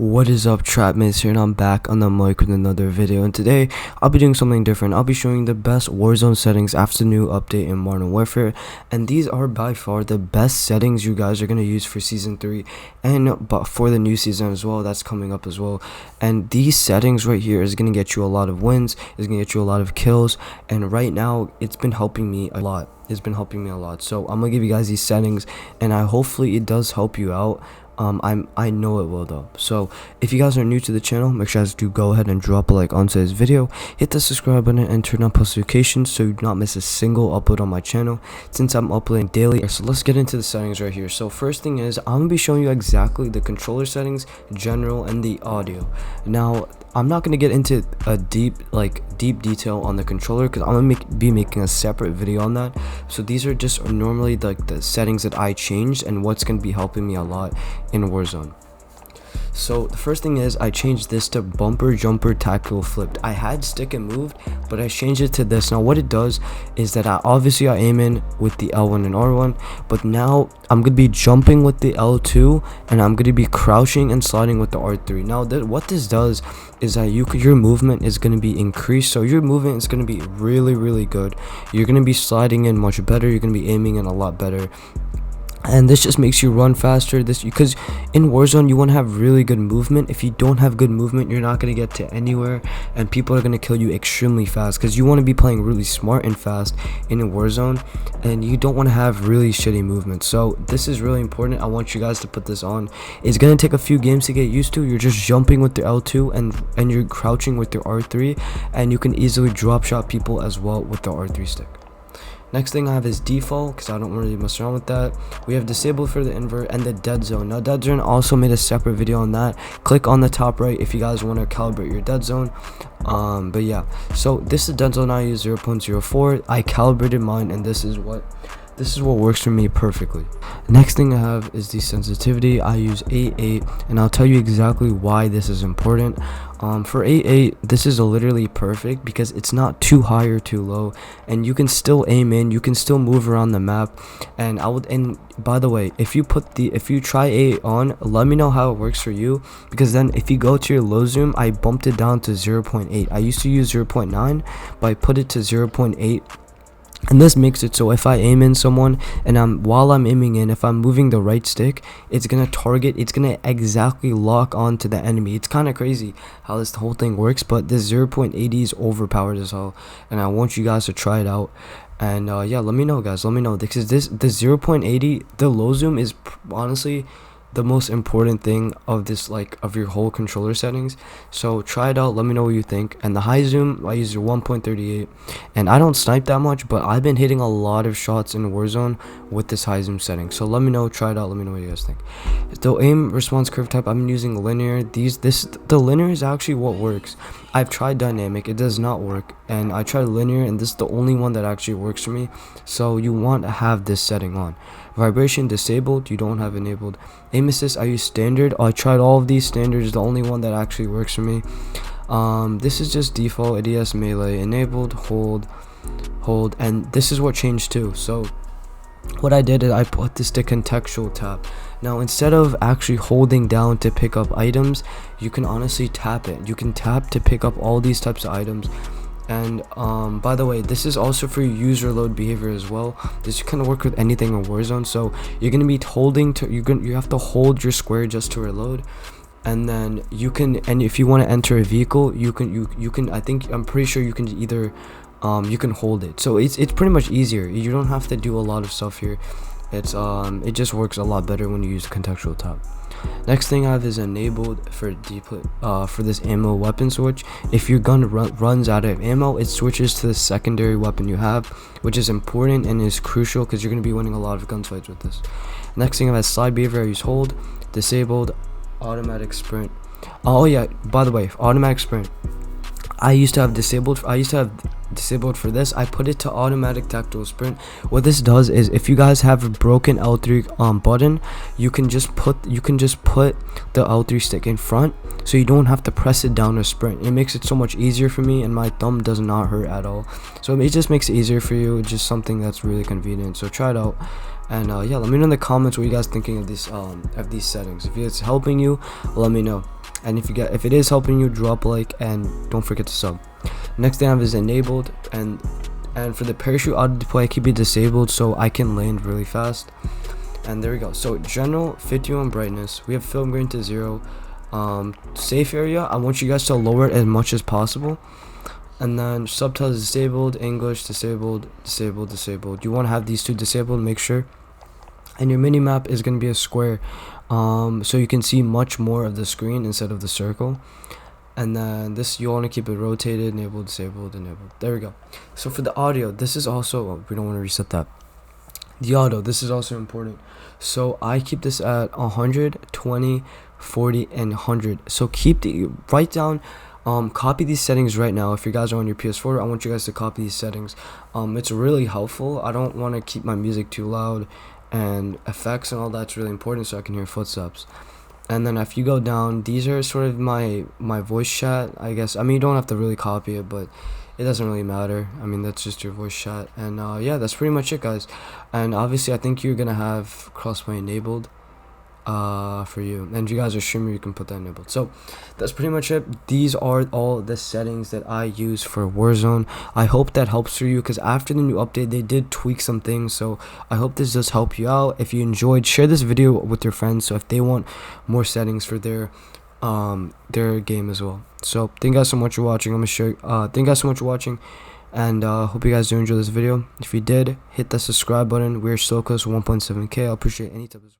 What is up, trapmates here, and I'm back on the mic with another video. And today I'll be doing something different. I'll be showing the best Warzone settings after the new update in Modern Warfare, and these are by far the best settings you guys are going to use for season 3 and but for the new season as well that's coming up as well. And these settings right here is going to get you a lot of wins, is going to get you a lot of kills, and right now it's been helping me a lot. So I'm gonna give you guys these settings, and hopefully it does help you out. I know it will though. So if you guys are new to the channel, make sure you guys do go ahead and drop a like on today's video, hit the subscribe button, and turn on post notifications so you do not miss a single upload on my channel, since I'm uploading daily. So let's get into the settings right here. So first thing is, I'm gonna be showing you exactly the controller settings, general, and the audio. Now I'm not going to get into a deep detail on the controller because I'm going to be making a separate video on that. So these are just normally like the settings that I changed and what's going to be helping me a lot in Warzone. So the first thing is, I changed this to bumper jumper tactical flipped. I had stick and moved, but I changed it to this. Now what it does is that I aim in with the L1 and R1, but now I'm gonna be jumping with the L2, and I'm gonna be crouching and sliding with the R3. Now what this does is that your movement is gonna be increased, so your movement is gonna be really good. You're gonna be sliding in much better, you're gonna be aiming in a lot better, and this just makes you run faster. Because in Warzone you want to have really good movement. If you don't have good movement, you're not going to get to anywhere, and people are going to kill you extremely fast, because you want to be playing really smart and fast in a Warzone, and you don't want to have really shitty movement. So this is really important. I want you guys to put this on. It's going to take a few games to get used to. You're just jumping with the L2 and you're crouching with your R3, and you can easily drop shot people as well with the R3 stick. Next thing I have is default, because I don't really mess around with that. We have disabled for the invert and the dead zone. Now dead zone, also made a separate video on that. Click on the top right if you guys want to calibrate your dead zone. But yeah, so this is dead zone. I use 0.04. I calibrated mine, and this is what works for me perfectly. Next thing I have is the sensitivity. I use 8.8, and I'll tell you exactly why this is important. For 8.8, this is literally perfect because it's not too high or too low, and you can still aim in, you can still move around the map. And by the way, if you try 8 on, let me know how it works for you, because then if you go to your low zoom, I bumped it down to 0.8. I used to use 0.9, but I put it to 0.8. And this makes it so if I aim in someone, and while I'm aiming in, if I'm moving the right stick, it's gonna exactly lock on to the enemy. It's kind of crazy how this whole thing works, but this 0.80 is overpowered as hell, and I want you guys to try it out. And yeah, let me know, guys, because the 0.80, the low zoom is honestly the most important thing of this, of your whole controller settings. So try it out, let me know what you think. And the high zoom, I use 1.38, and I don't snipe that much, but I've been hitting a lot of shots in Warzone with this high zoom setting. So let me know, try it out, let me know what you guys think. The aim response curve type, I've been using linear. The linear is actually what works. I've tried dynamic, it does not work, and I tried linear, and this is the only one that actually works for me. So you want to have this setting on. Vibration disabled, you don't have enabled. Aim assist, I use standard. I tried all of these standards, the only one that actually works for me. This is just default. ADS melee enabled, hold, and this is what changed too. So what I did is I put this to contextual tap. Now instead of actually holding down to pick up items, you can honestly tap it. You can tap to pick up all these types of items. And by the way, this is also for user load behavior as well. This can work with anything in Warzone. So you're gonna be you have to hold your square just to reload, and then and if you want to enter a vehicle, you can I'm pretty sure you can either you can hold it. So it's pretty much easier. You don't have to do a lot of stuff here. It just works a lot better when you use contextual tap. Next thing I have is enabled for this ammo weapon switch. If your gun runs out of ammo, it switches to the secondary weapon you have, which is important and is crucial because you're going to be winning a lot of gunfights with this. Next thing I have is slide behavior. I use hold, disabled, automatic sprint. Oh yeah, by the way, automatic sprint, I used to have disabled for this. I put it to automatic tactical sprint. What this does is, if you guys have a broken L3 button, you can just put the L3 stick in front, so you don't have to press it down or sprint. It makes it so much easier for me, and my thumb does not hurt at all. So it just makes it easier for you. It's just something that's really convenient. So try it out. And yeah, let me know in the comments what you guys thinking of these settings. If it's helping you, let me know. And if it is helping you, drop a like and don't forget to sub. Next thing I have is enabled, and for the parachute auto deploy I keep it disabled so I can land really fast. And there we go. So general 51 brightness, we have film grain to 0. Safe area, I want you guys to lower it as much as possible. And then subtitles disabled, English disabled, disabled. You want to have these two disabled, make sure. And your mini map is going to be a square, so you can see much more of the screen instead of the circle. And then this, you want to keep it rotated, enabled, disabled, enabled. There we go. So for the audio, this is also, oh, we don't want to reset that. The audio, this is also important. So I keep this at 100, 20, 40, and 100. So write down, copy these settings right now. If you guys are on your PS4, I want you guys to copy these settings. It's really helpful. I don't want to keep my music too loud, and effects and all that's really important so I can hear footsteps. And then if you go down, these are sort of my voice chat, I guess. I mean, you don't have to really copy it, but it doesn't really matter. I mean, that's just your voice chat. And yeah, that's pretty much it, guys. And obviously I think you're gonna have crossplay enabled for you, and if you guys are streaming, you can put that enabled. So that's pretty much it. These are all the settings that I use for Warzone. I hope that helps for you, because after the new update they did tweak some things, so I hope this does help you out. If you enjoyed, share this video with your friends so if they want more settings for their game as well. So thank you guys so much for watching. I'm gonna show thank you guys so much for watching, and hope you guys do enjoy this video. If you did, hit the subscribe button. We're so close to 1.7K. I appreciate any type of